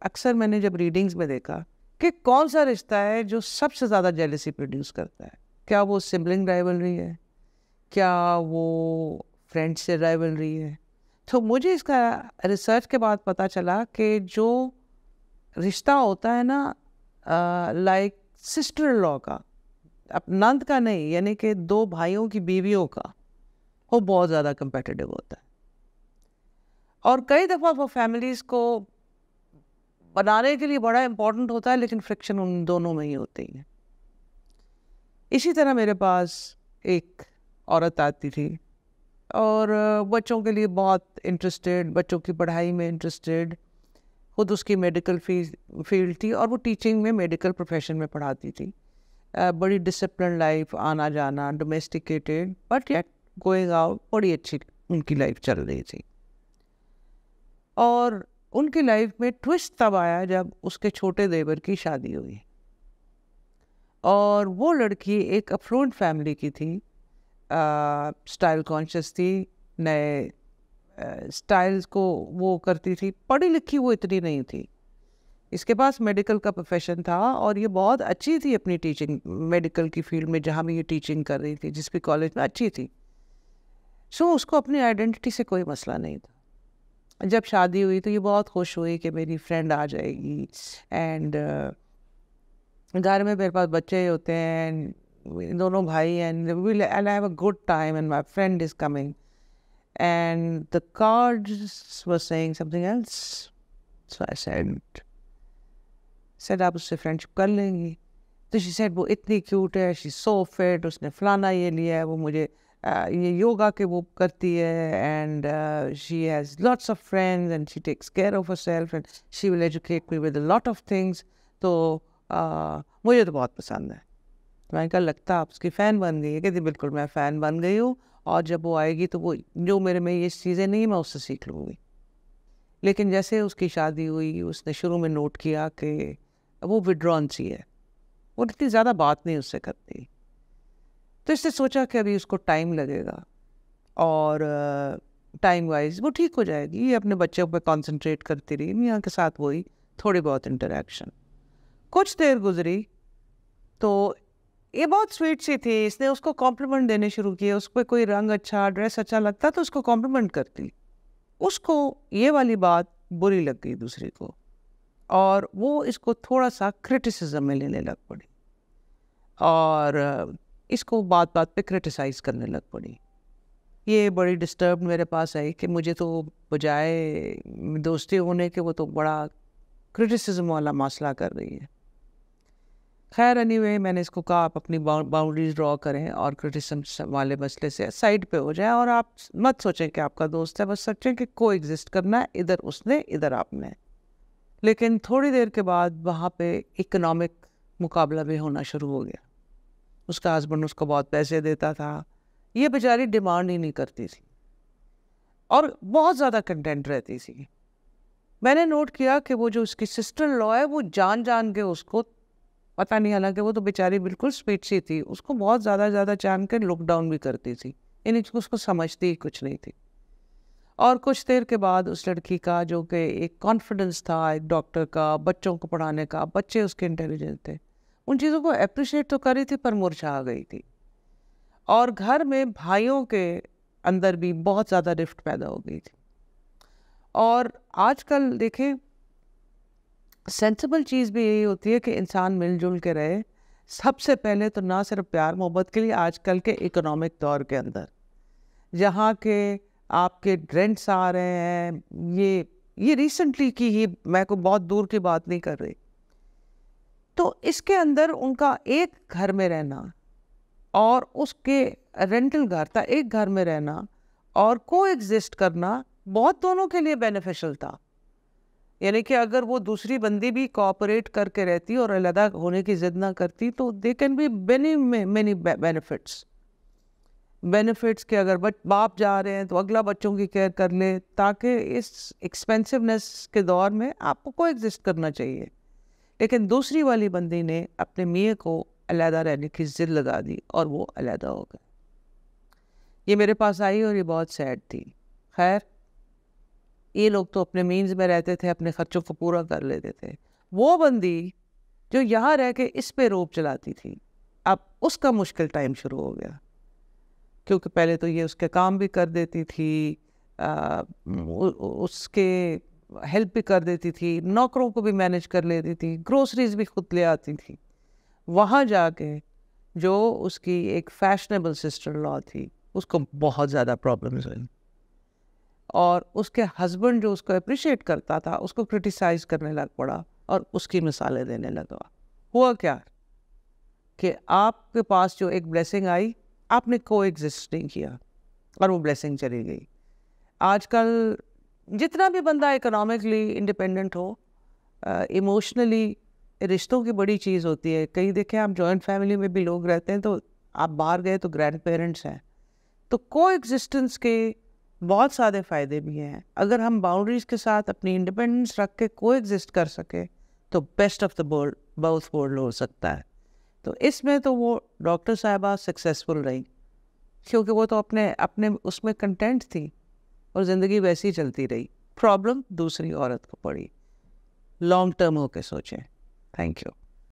अक्सर मैंने जब रीडिंग्स में देखा कि कौन सा रिश्ता है जो सबसे ज़्यादा जेलसी प्रोड्यूस करता है। क्या वो सिबलिंग राइवलरी है? क्या वो फ्रेंड से राइवलरी है? तो मुझे इसका रिसर्च के बाद पता चला कि जो रिश्ता होता है ना, लाइक सिस्टर लॉ का, अब नंद का नहीं, यानी कि दो भाइयों की बीवियों का, वो बहुत ज़्यादा कंपेटिटिव होता है। और कई दफ़ा वो फैमिलीज़ को बनाने के लिए बड़ा इम्पोर्टेंट होता है, लेकिन फ्रिक्शन उन दोनों में ही होती है। इसी तरह मेरे पास एक औरत आती थी और बच्चों के लिए बहुत इंटरेस्टेड, बच्चों की पढ़ाई में इंटरेस्टेड, खुद उसकी मेडिकल फील्ड थी और वो टीचिंग में, मेडिकल प्रोफेशन में पढ़ाती थी। बड़ी डिसिप्लिन लाइफ, आना जाना, domesticated, but yet going out, बड़ी अच्छी उनकी लाइफ चल रही थी। और उनकी लाइफ में ट्विस्ट तब आया जब उसके छोटे देवर की शादी हुई और वो लड़की एक अफ्लुएंट फैमिली की थी, स्टाइल कॉन्शियस थी, नए स्टाइल्स को वो करती थी, पढ़ी लिखी वो इतनी नहीं थी, इसके पास मेडिकल का प्रोफेशन था और ये बहुत अच्छी थी अपनी टीचिंग, मेडिकल की फील्ड में जहाँ भी ये टीचिंग कर रही थी, जिस भी कॉलेज में अच्छी थी। सो उसको अपनी आइडेंटिटी से कोई मसला नहीं था। जब शादी हुई तो ये बहुत खुश हुई कि मेरी फ्रेंड आ जाएगी, एंड घर में मेरे पास बच्चे होते हैं, दोनों भाई, and will I have a good time and my friend is coming, and the cards were saying something else. So I said आप उससे फ्रेंडशिप कर लेंगी? तो शी सेड वो इतनी क्यूट है, शी सो फिट, उसने फलाना ये लिया है, वो मुझे ये योगा के वो करती है, and she has lots of friends and she takes care of herself and she will educate me with a lot of things. तो मुझे तो बहुत पसंद है। तो मैंने कहा लगता आप उसकी फ़ैन बन गई है? कहती बिल्कुल मैं फ़ैन बन गई हूँ, और जब वो आएगी तो वो जो मेरे में ये चीज़ें नहीं, मैं उससे सीख लूँगी। लेकिन जैसे उसकी शादी हुई, उसने शुरू में नोट किया कि वो विड्रॉन सी है, वो इतनी ज़्यादा बात नहीं उससे करती। तो इसने सोचा कि अभी उसको टाइम लगेगा और टाइम वाइज वो ठीक हो जाएगी, ये अपने बच्चों पे कंसंट्रेट करती रही, मियाँ के साथ वही थोड़ी बहुत इंटरेक्शन। कुछ देर गुजरी तो ये बहुत स्वीट सी थी, इसने उसको कॉम्प्लीमेंट देने शुरू किए, उस पर कोई रंग अच्छा, ड्रेस अच्छा लगता तो उसको कॉम्प्लीमेंट करती। उसको ये वाली बात बुरी लग गई दूसरी को, और वो इसको थोड़ा सा क्रिटिसिज्म में लेने लग पड़ी और इसको बात बात पे क्रिटिसाइज़ करने लग पड़ी। ये बड़ी डिस्टर्ब मेरे पास आई कि मुझे तो बजाय दोस्ती होने के वो तो बड़ा क्रिटिसिज्म वाला मसला कर रही है। खैर एनीवे मैंने इसको कहा आप अपनी बाउंड्रीज ड्रॉ करें और क्रिटिसिज्म वाले मसले से साइड पे हो जाएं, और आप मत सोचें कि आपका दोस्त है, बस सोचें कि को एग्जिस्ट करना है, इधर उसने इधर आपने। लेकिन थोड़ी देर के बाद वहाँ पे इकोनॉमिक मुकाबला भी होना शुरू हो गया। उसका हस्बैंड उसको बहुत पैसे देता था, ये बेचारी डिमांड ही नहीं करती थी और बहुत ज़्यादा कंटेंट रहती थी। मैंने नोट किया कि वो जो उसकी सिस्टर लॉ है वो जान जान के उसको, पता नहीं, हालांकि वो तो बेचारी बिल्कुल स्वीट सी थी, उसको बहुत ज़्यादा जान के लुक डाउन भी करती थी, यानी कि उसको समझती ही कुछ नहीं थी। और कुछ देर के बाद उस लड़की का जो कि एक कॉन्फिडेंस था, एक डॉक्टर का, बच्चों को पढ़ाने का, बच्चे उसके इंटेलिजेंट थे, उन चीज़ों को अप्रिशिएट तो करी थी पर मुरझा गई थी। और घर में भाइयों के अंदर भी बहुत ज़्यादा रिफ्ट पैदा हो गई थी। और आजकल देखें, सेंसिबल चीज़ भी यही होती है कि इंसान मिलजुल के रहे, सबसे पहले तो ना सिर्फ प्यार मोहब्बत के लिए, आजकल के इकोनॉमिक दौर के अंदर जहाँ के आपके रेंट्स आ रहे हैं, ये रिसेंटली की ही, मैं को बहुत दूर की बात नहीं कर रही, तो इसके अंदर उनका एक घर में रहना और उसके रेंटल घर था, एक घर में रहना और को एग्जिस्ट करना बहुत दोनों के लिए बेनिफिशियल था। यानी कि अगर वो दूसरी बंदी भी कोऑपरेट करके रहती और अलग होने की जिद ना करती तो they can be many benefits के अगर बाप जा रहे हैं तो अगला बच्चों की केयर कर ले, ताकि इस एक्सपेंसिवनेस के दौर में आपको को एग्जिस्ट करना चाहिए। लेकिन दूसरी वाली बंदी ने अपने मियाँ को अलहदा रहने की जिद लगा दी और वो अलहदा हो गए। ये मेरे पास आई और ये बहुत सैड थी। खैर ये लोग तो अपने मीन्स में रहते थे, अपने खर्चों को पूरा कर लेते थे। वो बंदी जो यहाँ रह के इस पे रोब चलाती थी, अब उसका मुश्किल टाइम शुरू हो गया, क्योंकि पहले तो ये उसके काम भी कर देती थी, उसके हेल्प भी कर देती थी, नौकरों को भी मैनेज कर लेती थी, ग्रोसरीज भी खुद ले आती थी। वहाँ जाके जो उसकी एक फैशनेबल सिस्टर लॉ थी, उसको बहुत ज़्यादा प्रॉब्लम्स हुई, और उसके हस्बैंड जो उसको अप्रिशिएट करता था उसको क्रिटिसाइज करने लग पड़ा और उसकी मिसालें देने लगा। हुआ क्या कि आपके पास जो एक ब्लेसिंग आई, आपने को एग्जिस्ट नहीं किया और वो ब्लेसिंग चली गई। आजकल जितना भी बंदा इकोनॉमिकली इंडिपेंडेंट हो, इमोशनली रिश्तों की बड़ी चीज़ होती है। कई देखें आप जॉइंट फैमिली में भी लोग रहते हैं, तो आप बाहर गए तो ग्रैंड पेरेंट्स हैं, तो को एग्जिस्टेंस के बहुत सारे फ़ायदे भी हैं। अगर हम बाउंड्रीज़ के साथ अपनी इंडिपेंडेंस रख के को एग्जिस्ट कर सके तो best of the both world हो सकता है। तो इसमें तो वो डॉक्टर साहिबा सक्सेसफुल रही, क्योंकि वो तो अपने अपने उसमें कंटेंट थी और ज़िंदगी वैसी ही चलती रही। प्रॉब्लम दूसरी औरत को पड़ी। लॉन्ग टर्म होके सोचें। Thank you.